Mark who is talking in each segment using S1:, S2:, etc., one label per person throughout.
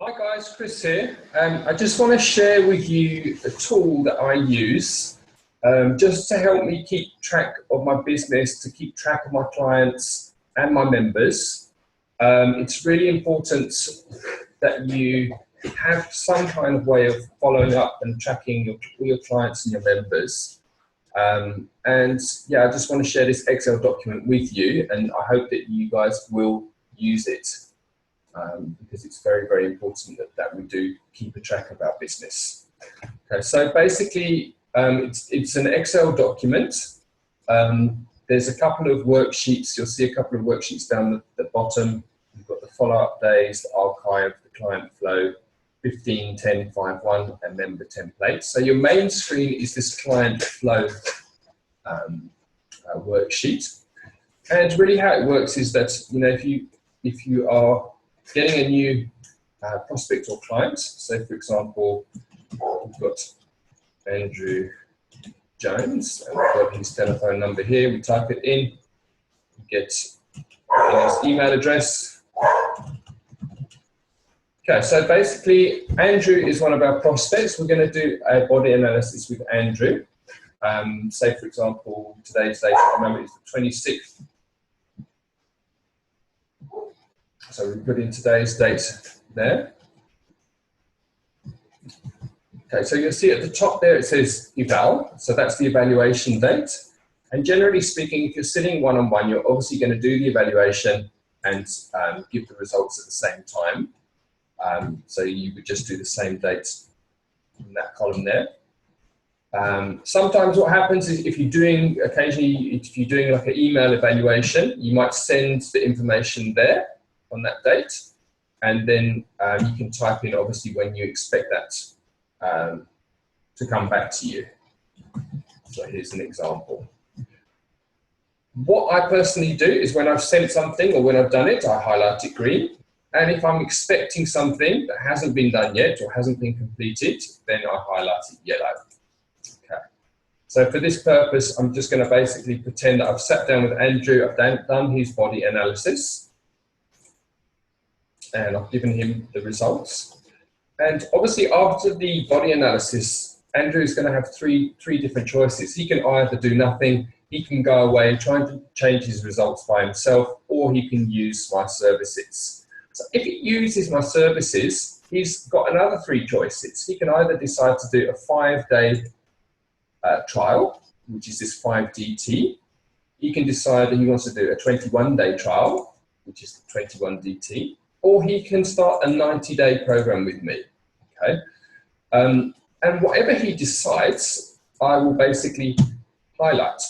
S1: Hi guys, Chris here. I just want to share with you a tool that I use just to help me keep track of my business, to keep track of my clients and my members. It's really important that you have some kind of way of following up and tracking all your clients and your members. And yeah, I just want to share this Excel document with you, and I hope that you guys will use it. Because it's very, very important that we do keep a track of our business. Okay, so basically, it's an Excel document. There's a couple of worksheets. You'll see a couple of worksheets down the bottom. You've got the follow-up days, the archive, the client flow, 15, 10, 5, 1, and member templates. So your main screen is this client flow worksheet. And really how it works is that, you know, if you are getting a new prospect or client, so for example, we've got Andrew Jones, and we've got his telephone number here, we type it in, we get his email address. Okay, so basically Andrew is one of our prospects. We're going to do a body analysis with Andrew. Say for example, today's date at the moment is the 26th. So we put in today's date there. Okay, so you'll see at the top there it says eval, so that's the evaluation date. And generally speaking, if you're sitting one-on-one, you're obviously going to do the evaluation and give the results at the same time. So you would just do the same date in that column there. Sometimes what happens is if you're doing, occasionally, if you're doing like an email evaluation, you might send the information there on that date, and then you can type in obviously when you expect that to come back to you. So here's an example. What I personally do is when I've sent something or when I've done it, I highlight it green. And if I'm expecting something that hasn't been done yet or hasn't been completed, then I highlight it yellow. Okay. So for this purpose, I'm just going to basically pretend that I've sat down with Andrew, I've done his body analysis, and I've given him the results. And obviously after the body analysis, Andrew is going to have three different choices. He can either do nothing, he can go away, trying to change his results by himself, or he can use my services. So if he uses my services, he's got another three choices. He can either decide to do a 5-day trial, which is this 5DT. He can decide that he wants to do a 21-day trial, which is the 21DT. Or he can start a 90-day program with me, okay? And whatever he decides, I will basically highlight.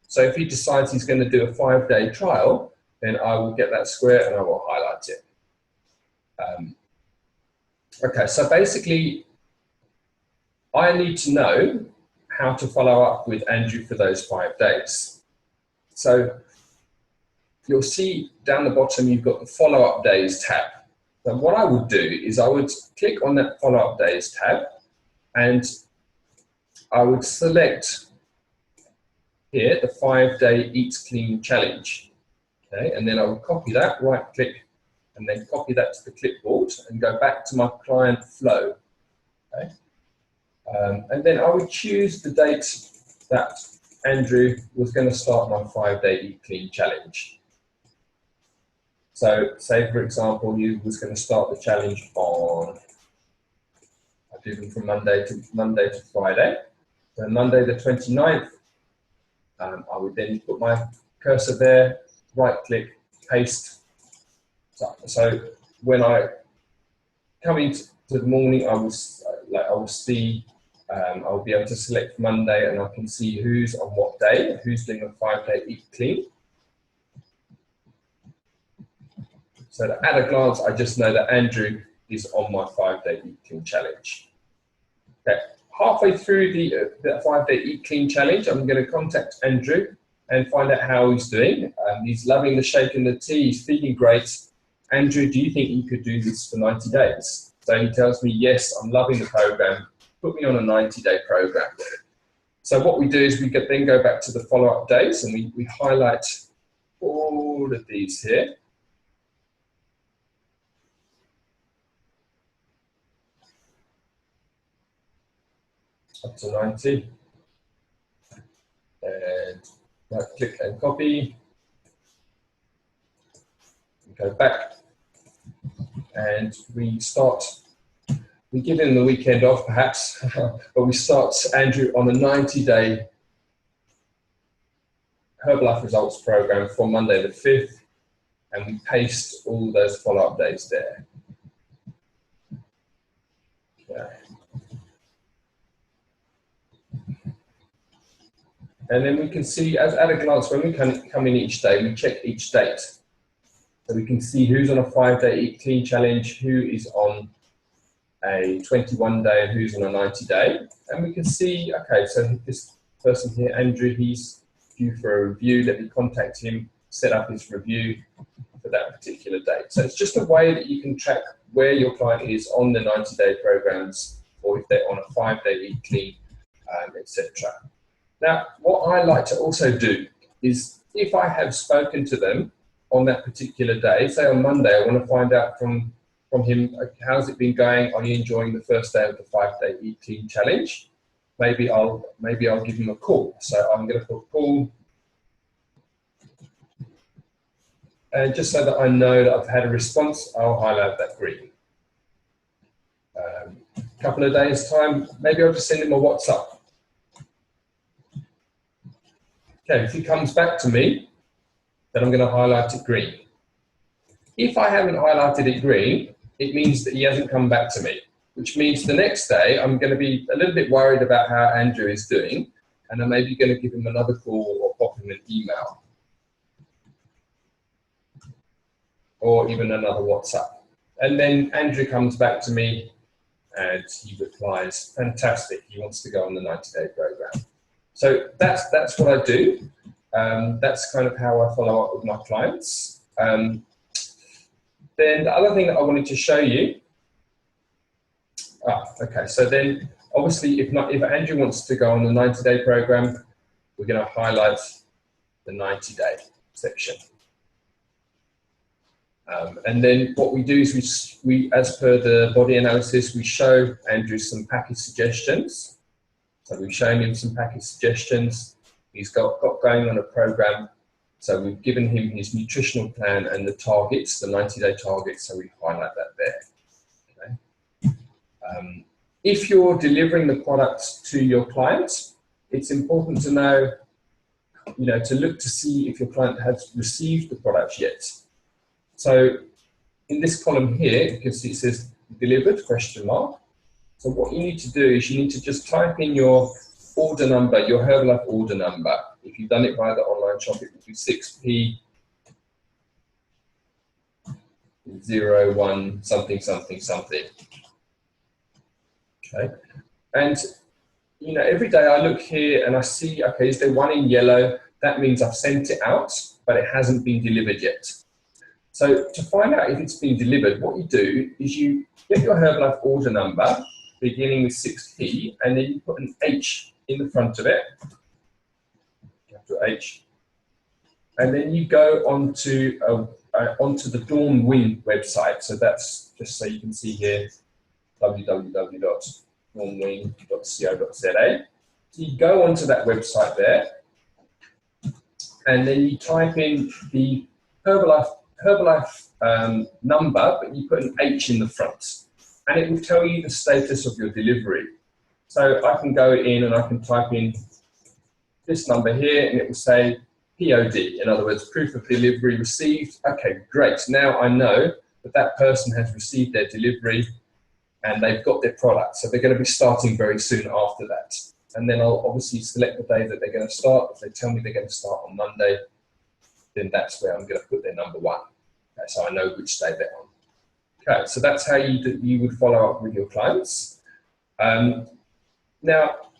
S1: So if he decides he's going to do a 5-day trial, then I will get that square and I will highlight it. Okay, so basically, I need to know how to follow up with Andrew for those 5 days. So you'll see down the bottom, you've got the follow-up days tab. So what I would do is I would click on that follow-up days tab and I would select here the 5-day Eat Clean challenge. Okay, and then I would copy that, right-click, and then copy that to the clipboard and go back to my client flow. Okay. And then I would choose the date that Andrew was going to start my 5-day Eat Clean challenge. So say for example, he was going to start the challenge on, I do them from Monday to Friday. So Monday the 29th, I would then put my cursor there, right click, paste. So when I come into the morning, I will see, I'll be able to select Monday and I can see who's on what day, who's doing a 5-day Eat Clean. So that at a glance, I just know that Andrew is on my 5-day Eat Clean challenge. Okay. Halfway through the 5-day Eat Clean challenge, I'm going to contact Andrew and find out how he's doing. He's loving the shake and the tea, he's feeling great. Andrew, do you think you could do this for 90 days? So he tells me, yes, I'm loving the program. Put me on a 90-day program. So what we do is we then go back to the follow-up days and we highlight all of these here. up to 90. And right click and copy. We go back and we start. We give him the weekend off perhaps, but we start Andrew on a 90-day Herbalife results program from Monday the 5th, and we paste all those follow-up days there. Okay. And then we can see, as at a glance, when we come in each day, we check each date. So we can see who's on a 5-day Eat Clean challenge, who is on a 21-day, and who's on a 90-day. And we can see, okay, so this person here, Andrew, he's due for a review. Let me contact him, set up his review for that particular date. So it's just a way that you can track where your client is on the 90-day programs, or if they're on a 5-day Eat Clean, etc. Now, what I like to also do is, if I have spoken to them on that particular day, say on Monday, I want to find out from him, how's it been going? Are you enjoying the first day of the 5-day Eat Clean challenge? Maybe I'll give him a call. So I'm going to put call, and just so that I know that I've had a response, I'll highlight that green. A couple of days time, maybe I'll just send him a WhatsApp. Okay, if he comes back to me, then I'm going to highlight it green. If I haven't highlighted it green, it means that he hasn't come back to me, which means the next day I'm going to be a little bit worried about how Andrew is doing, and I'm maybe going to give him another call or pop him an email, or even another WhatsApp. And then Andrew comes back to me and he replies, fantastic, he wants to go on the 90-day program. So that's what I do. That's kind of how I follow up with my clients. Then the other thing that I wanted to show you, okay, so then obviously if Andrew wants to go on the 90-day program, we're going to highlight the 90-day section. And then what we do is we, as per the body analysis, we show Andrew some package suggestions. So we've shown him some package suggestions. He's got going on a program. So we've given him his nutritional plan and the targets, the 90-day targets, so we highlight that there. Okay. If you're delivering the products to your clients, it's important to know, to look to see if your client has received the products yet. So in this column here, you can see it says delivered, question mark. So what you need to do is you need to just type in your order number, your Herbalife order number. If you've done it via the online shop, it would be 6P01 something something something. Okay, and every day I look here and I see, okay, is there one in yellow? That means I've sent it out, but it hasn't been delivered yet. So to find out if it's been delivered, what you do is you get your Herbalife order number, beginning with 6P, and then you put an H in the front of it, capital H, and then you go onto the Dawn Win website. So that's just so you can see here, www.dawnwin.co.za. So you go onto that website there, and then you type in the Herbalife number, but you put an H in the front, and it will tell you the status of your delivery. So I can go in and I can type in this number here, and it will say POD, in other words, proof of delivery received. Okay, great. Now I know that that person has received their delivery and they've got their product. So they're going to be starting very soon after that. And then I'll obviously select the day that they're going to start. If they tell me they're going to start on Monday, then that's where I'm going to put their number 1. Okay, so I know which day they're on. Okay, so that's how you would follow up with your clients. Now,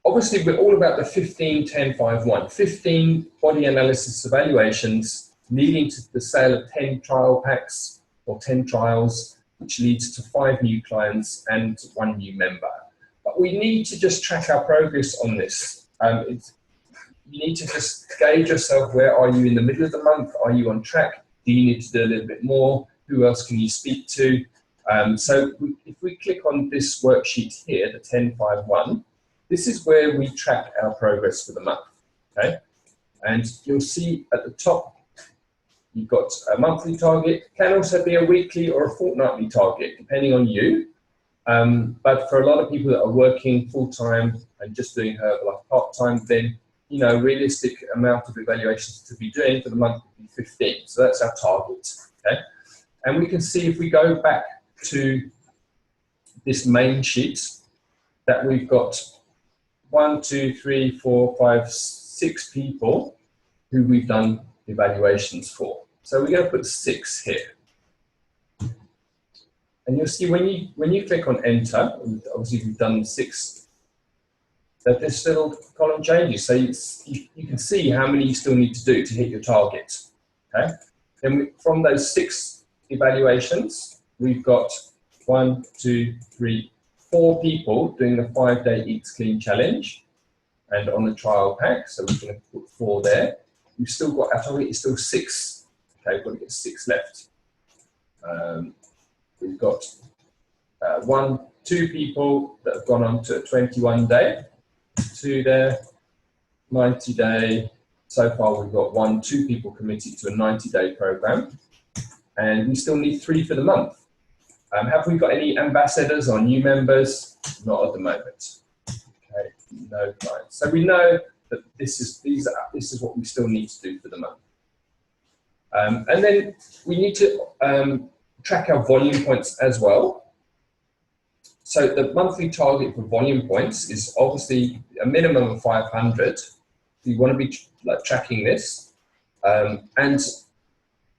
S1: obviously, we're all about the 15-10-5-1. 15 body analysis evaluations leading to the sale of 10 trial packs or 10 trials, which leads to 5 new clients and 1 new member. But we need to just track our progress on this. You need to just gauge yourself. Where are you in the middle of the month? Are you on track? Do you need to do a little bit more? Who else can you speak to? If we click on this worksheet here, the 1051, this is where we track our progress for the month, okay? And you'll see at the top, you've got a monthly target, can also be a weekly or a fortnightly target, depending on you. But for a lot of people that are working full-time and just doing Herbalife part-time, then, you know, realistic amount of evaluations to be doing for the month would be 15. So that's our target, okay? And we can see if we go back to this main sheet that we've got 1, 2, 3, 4, 5, 6 people who we've done evaluations for. So we're going to put 6 here. And you'll see when you click on enter, obviously we've done 6, that this little column changes. So you can see how many you still need to do to hit your target. Okay? Then from those 6 evaluations, we've got 1, 2, 3, 4 people doing the 5-day Eats Clean challenge and on the trial pack. So we're going to put 4 there. We've still got, our target is still 6. Okay, we've got to get 6 left. We've got 1, 2 people that have gone on to a 21-day, 2 there, 90-day. So far we've got 1, 2 people committed to a 90-day program, and we still need 3 for the month. Have we got any ambassadors or new members? Not at the moment. Okay, no clients. So we know that this is what we still need to do for the month. And then we need to track our volume points as well. So the monthly target for volume points is obviously a minimum of 500. You want to be tracking this, and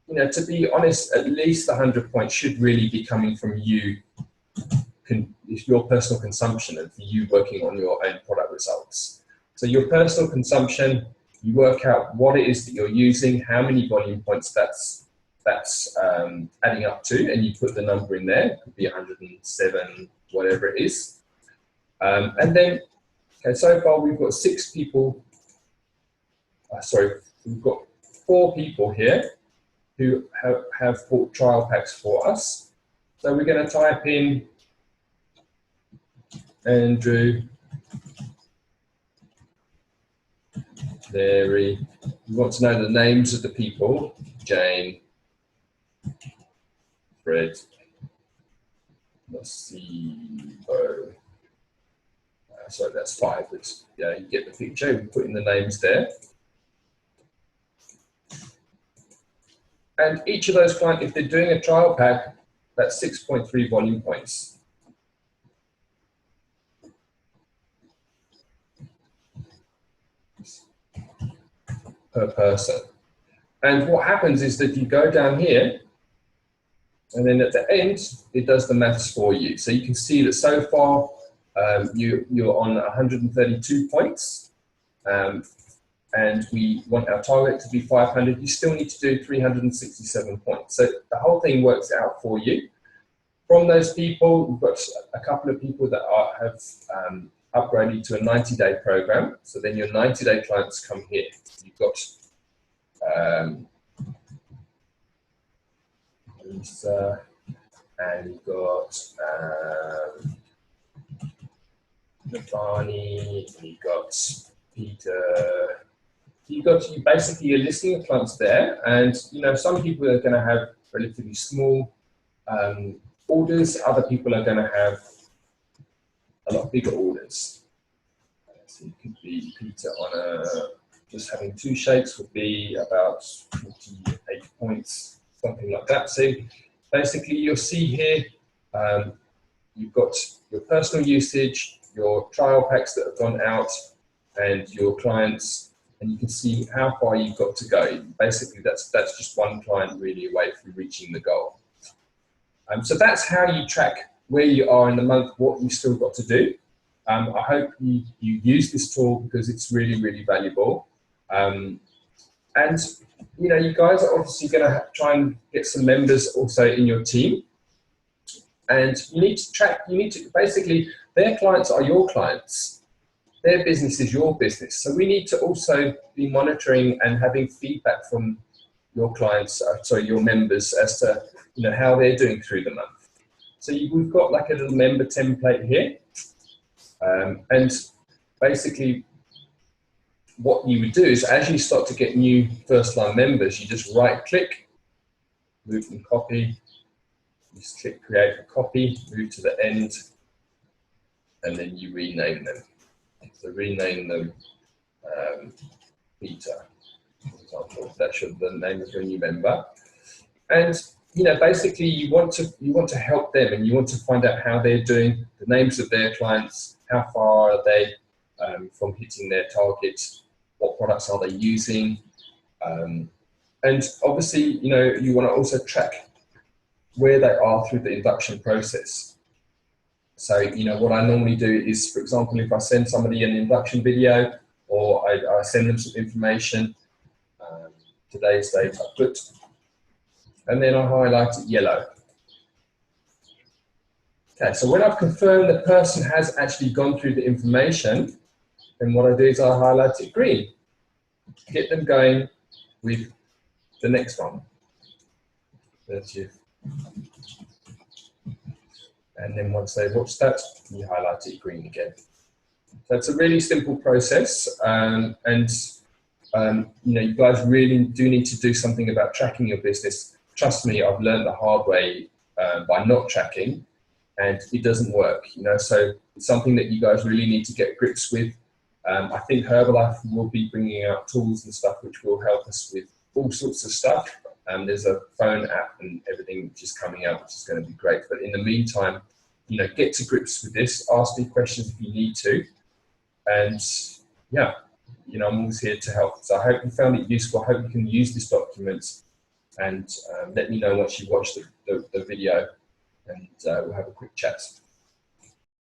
S1: you know, to be honest, at least 100 points should really be coming from you, your personal consumption, and for you working on your own product results. So your personal consumption, you work out what it is that you're using, how many volume points that's adding up to, and you put the number in there. It could be 107, whatever it is. And then, okay, so far we've got 6 people. We've got 4 people here who have bought trial packs for us. So we're going to type in Andrew, Larry. We want to know the names of the people. Jane, Fred, Nasibo. Sorry, that's 5. But yeah, you get the picture. We put in the names there. And each of those clients, if they're doing a trial pack, that's 6.3 volume points. Per person. And what happens is that you go down here, and then at the end, it does the maths for you. So you can see that so far, you're on 132 points. And we want our target to be 500, you still need to do 367 points. So the whole thing works out for you. From those people, we've got a couple of people that have upgraded to a 90-day program. So then your 90-day clients come here. You've got Lisa, and you've got Navani, and you've got Peter. You basically you're listing your clients there, and you know some people are going to have relatively small orders. Other people are going to have a lot bigger orders. So you could be Peter on just having 2 shakes would be about 48 points, something like that. So basically, you'll see here you've got your personal usage, your trial packs that have gone out, and your clients. And you can see how far you've got to go. Basically, that's just one client really away from reaching the goal. So that's how you track where you are in the month, what you've still got to do. I hope you use this tool because it's really, really valuable. And you know, you guys are obviously going to try and get some members also in your team. And you need to track. You need to basically, their clients are your clients. Their business is your business. So we need to also be monitoring and having feedback from your clients, your members, as to how they're doing through the month. So we've got like a little member template here. And basically what you would do is as you start to get new first-line members, you just right-click, move from copy, just click create a copy, move to the end, and then you rename them. So rename them Peter, for example. That should the name of your new member. And basically you want to help them, and you want to find out how they're doing, the names of their clients, how far are they from hitting their targets, what products are they using, and obviously you want to also track where they are through the induction process. So what I normally do is, for example, if I send somebody an induction video or I send them some information, today's date I put, and then I highlight it yellow. Okay, so when I've confirmed the person has actually gone through the information, then what I do is I highlight it green. Get them going with the next one. And then once they've watched that, you highlight it green again. So it's a really simple process, and you guys really do need to do something about tracking your business. Trust me, I've learned the hard way by not tracking, and it doesn't work. So it's something that you guys really need to get grips with. I think Herbalife will be bringing out tools and stuff which will help us with all sorts of stuff. There's a phone app and everything which is coming out, which is going to be great. But in the meantime, get to grips with this. Ask me questions if you need to. And yeah, I'm always here to help. So I hope you found it useful. I hope you can use this document, and let me know once you watch the video, and we'll have a quick chat.